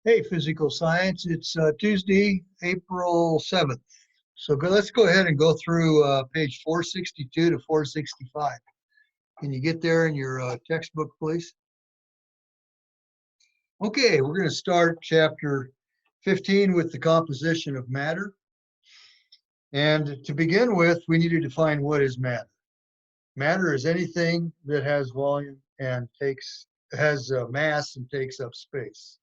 Hey, physical science, it's Tuesday, April 7th. So let's go ahead and go through page 462 to 465. Can you get there in your textbook, please? Okay, we're going to start chapter 15 with the composition of matter. And to begin with, we need to define what is matter. Matter is anything that has volume and has mass and takes up space.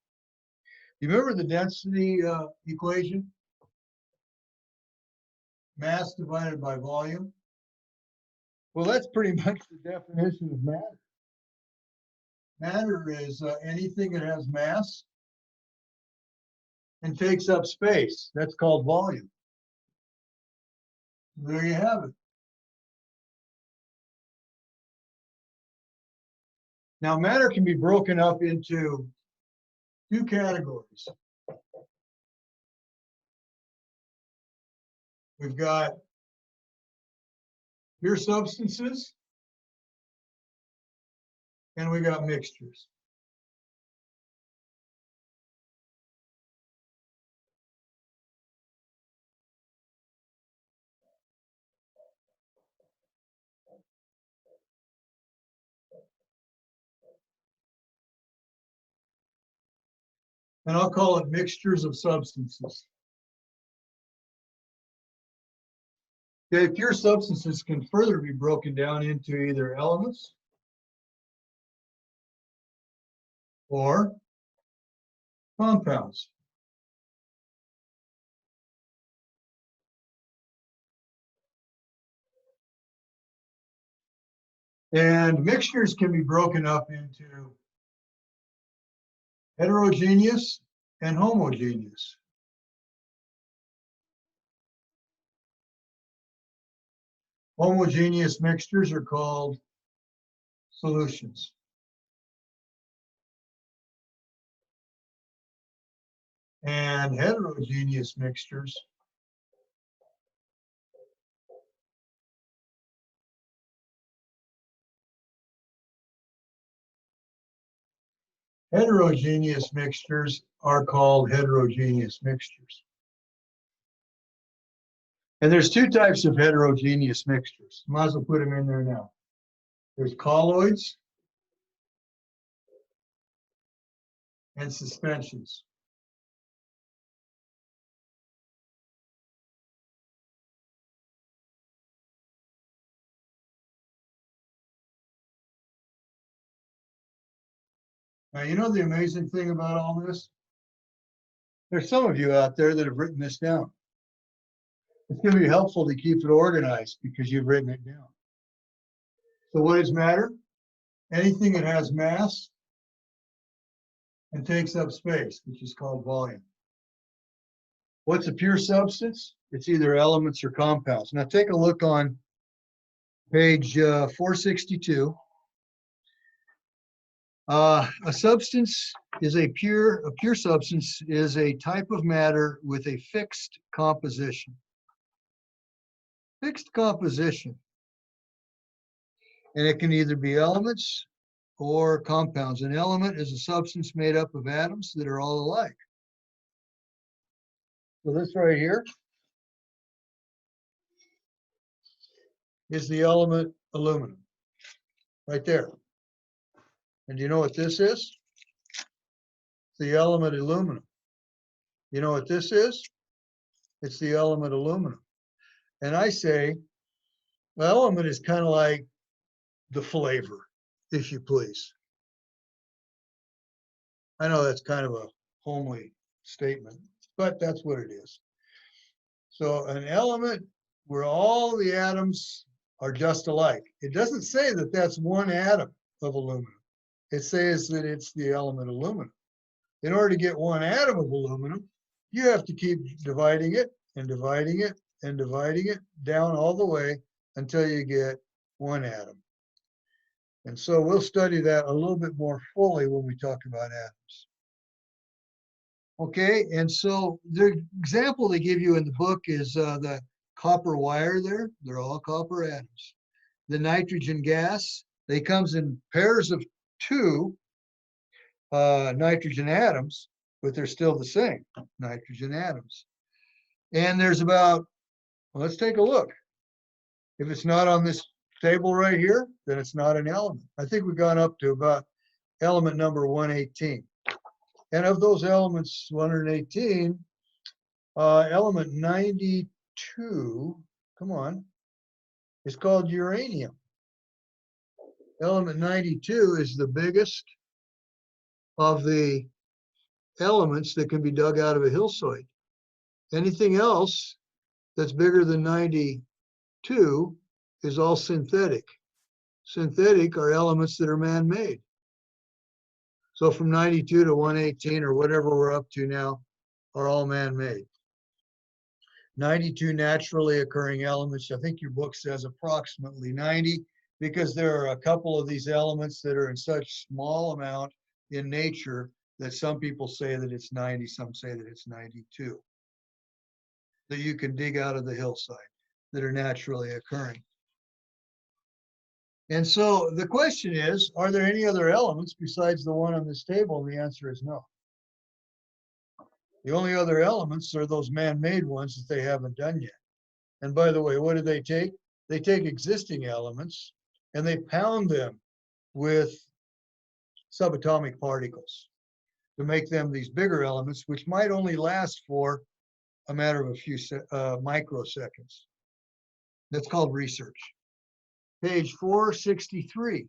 You remember the density equation? Mass divided by volume. Well, that's pretty much the definition of matter. Matter is anything that has mass and takes up space. That's called volume. There you have it. Now, matter can be broken up into two categories. We've got pure substances and we got mixtures. And I'll call it mixtures of substances. Okay, pure substances can further be broken down into either elements or compounds. And mixtures can be broken up into heterogeneous and homogeneous. Homogeneous mixtures are called solutions. And heterogeneous mixtures are called heterogeneous mixtures. And there's two types of heterogeneous mixtures. Might as well put them in there now. There's colloids and suspensions. Now, you know the amazing thing about all this? There's some of you out there that have written this down. It's going to be helpful to keep it organized because you've written it down. So what is matter? Anything that has mass and takes up space, which is called volume. What's a pure substance? It's either elements or compounds. Now take a look on page 462. A substance is a pure substance is a type of matter with a fixed composition. Fixed composition. And it can either be elements or compounds. An element is a substance made up of atoms that are all alike. So this right here is the element aluminum, right there. And do you know what this is? It's the element aluminum. You know what this is? It's the element aluminum. And I say, the element is kind of like the flavor, if you please. I know that's kind of a homely statement, but that's what it is. So an element where all the atoms are just alike. It doesn't say that that's one atom of aluminum. It says that it's the element aluminum. In order to get one atom of aluminum, you have to keep dividing it and dividing it and dividing it down all the way until you get one atom. And so we'll study that a little bit more fully when we talk about atoms. Okay, and so the example they give you in the book is the copper wire there. They're all copper atoms. The nitrogen gas, they comes in pairs of two nitrogen atoms, but they're still the same, nitrogen atoms. And there's about, well, let's take a look. If it's not on this table right here, then it's not an element. I think we've gone up to about element number 118. And of those elements, 118, element 92, come on, is called uranium. Element 92 is the biggest of the elements that can be dug out of a hillside. Anything else that's bigger than 92 is all synthetic. Synthetic are elements that are man-made. So from 92 to 118 or whatever we're up to now are all man-made. 92 naturally occurring elements. I think your book says approximately 90 because there are a couple of these elements that are in such small amount in nature that some people say that it's 90, some say that it's 92 that you can dig out of the hillside that are naturally occurring. And so the question is, are there any other elements besides the one on this table? And the answer is no. The only other elements are those man-made ones that they haven't done yet. And by the way, what do they take? They take existing elements and they pound them with subatomic particles to make them these bigger elements, which might only last for a matter of a few microseconds. That's called research. Page 463,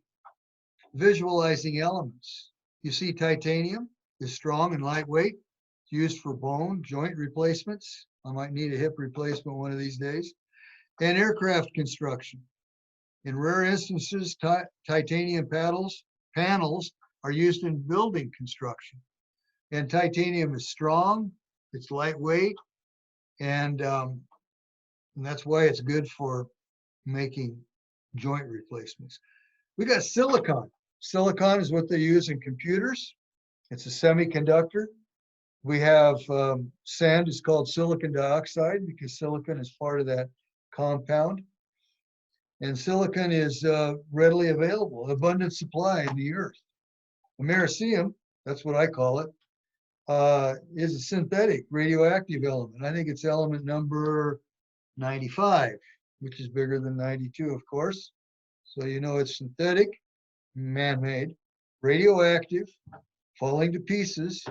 visualizing elements. You see titanium is strong and lightweight. It's used for bone, joint replacements. I might need a hip replacement one of these days. And aircraft construction. In rare instances, titanium panels are used in building construction. And titanium is strong, it's lightweight, and that's why it's good for making joint replacements. We got silicon. Silicon is what they use in computers. It's a semiconductor. We have sand is called silicon dioxide because silicon is part of that compound. And silicon is readily available, abundant supply in the earth. Americium, that's what I call it, is a synthetic radioactive element. I think it's element number 95, which is bigger than 92, of course. So you know it's synthetic, man-made, radioactive, falling to pieces.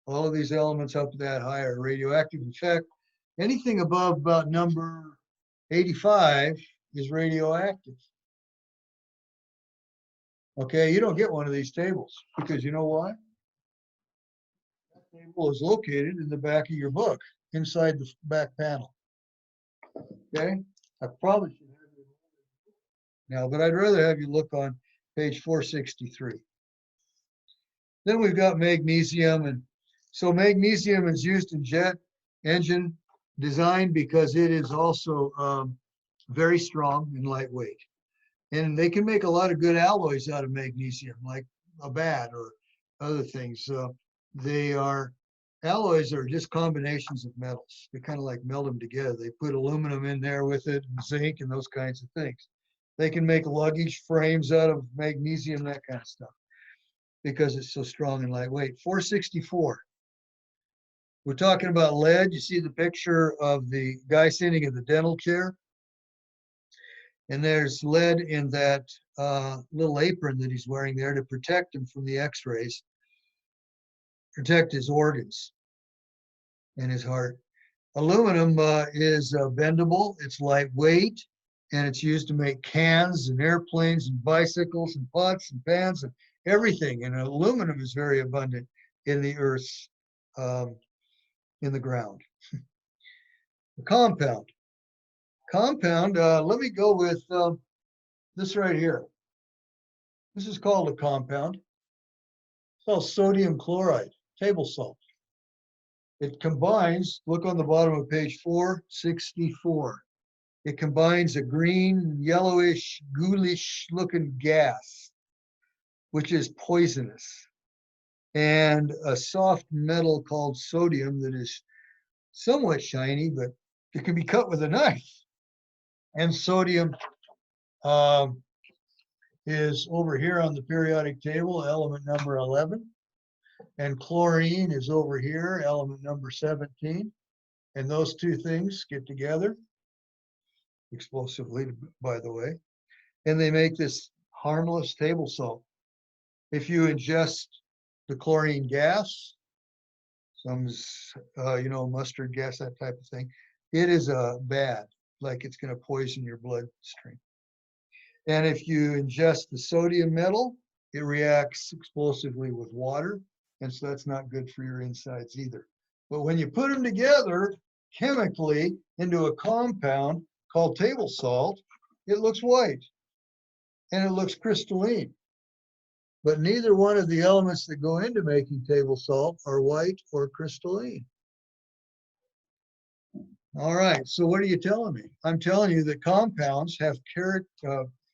All of these elements up that high are radioactive. In fact, anything above about number 85 is radioactive. Okay, you don't get one of these tables because you know why? That table is located in the back of your book, inside the back panel. Okay, I probably should have you now, but I'd rather have you look on page 463. Then we've got magnesium, and so magnesium is used in jet engine design because it is also very strong and lightweight. And they can make a lot of good alloys out of magnesium, like a bat or other things. Alloys are just combinations of metals. They kind of like meld them together. They put aluminum in there with it, and zinc and those kinds of things. They can make luggage frames out of magnesium, that kind of stuff, because it's so strong and lightweight. 464. We're talking about lead. You see the picture of the guy sitting in the dental chair. And there's lead in that little apron that he's wearing there to protect him from the x-rays, protect his organs and his heart. Aluminum is bendable, it's lightweight, and it's used to make cans and airplanes and bicycles and pots and pans and everything. And aluminum is very abundant in the earth's, in the ground. The compound. Let me go with this right here. This is called a compound. It's called sodium chloride, table salt. It combines, look on the bottom of page 464. It combines a green, yellowish, ghoulish looking gas, which is poisonous, and a soft metal called sodium that is somewhat shiny, but it can be cut with a knife. And sodium is over here on the periodic table, element number 11. and chlorine is over here, element number 17. And those two things get together, explosively, by the way, and they make this harmless table salt. If you ingest the chlorine gas, some, mustard gas, that type of thing, it is bad, like it's going to poison your bloodstream. And if you ingest the sodium metal, it reacts explosively with water, and so that's not good for your insides either. But when you put them together chemically into a compound called table salt, it looks white and it looks crystalline. But neither one of the elements that go into making table salt are white or crystalline. All right, so what are you telling me? I'm telling you that compounds have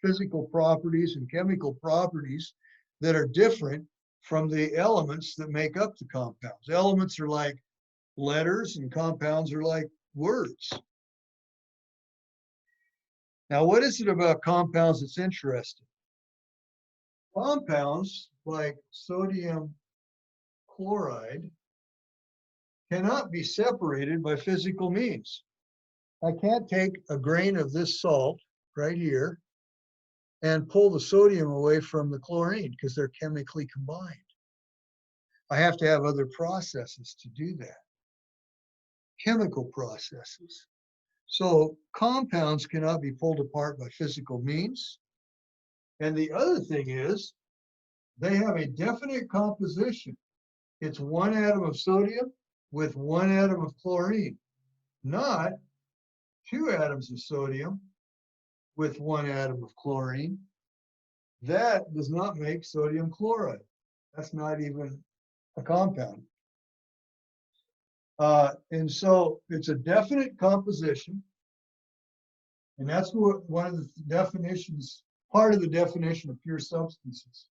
physical properties and chemical properties that are different from the elements that make up the compounds. Elements are like letters and compounds are like words. Now, what is it about compounds that's interesting? Compounds like sodium chloride cannot be separated by physical means. I can't take a grain of this salt right here and pull the sodium away from the chlorine because they're chemically combined. I have to have other processes to do that, chemical processes. So compounds cannot be pulled apart by physical means. And the other thing is, they have a definite composition. It's one atom of sodium with one atom of chlorine, not two atoms of sodium with one atom of chlorine. That does not make sodium chloride. That's not even a compound. And so it's a definite composition. And that's what one of the definitions, part of the definition of pure substances.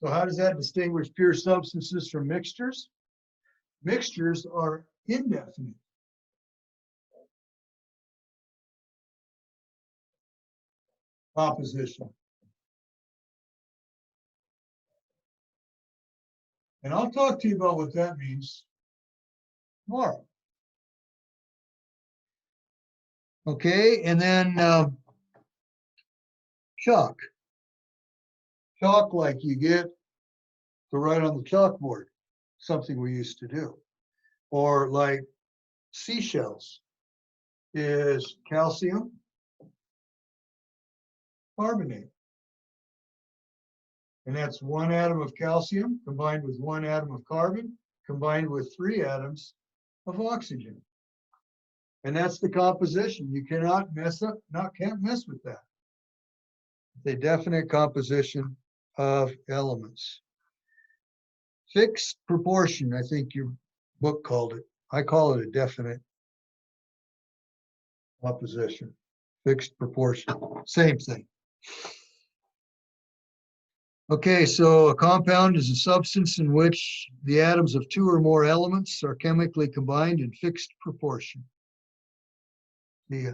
So how does that distinguish pure substances from mixtures? Mixtures are indefinite. Composition. And I'll talk to you about what that means tomorrow. Okay, and then chalk. Chalk like you get to write on the chalkboard, something we used to do. Or like seashells is calcium carbonate. And that's one atom of calcium combined with one atom of carbon, combined with 3 atoms of oxygen. And that's the composition. You cannot mess up, can't mess with that. The definite composition of elements. Fixed proportion, I think your book called it. I call it a definite composition. Fixed proportion, same thing. Okay, so a compound is a substance in which the atoms of 2 or more elements are chemically combined in fixed proportion. See ya.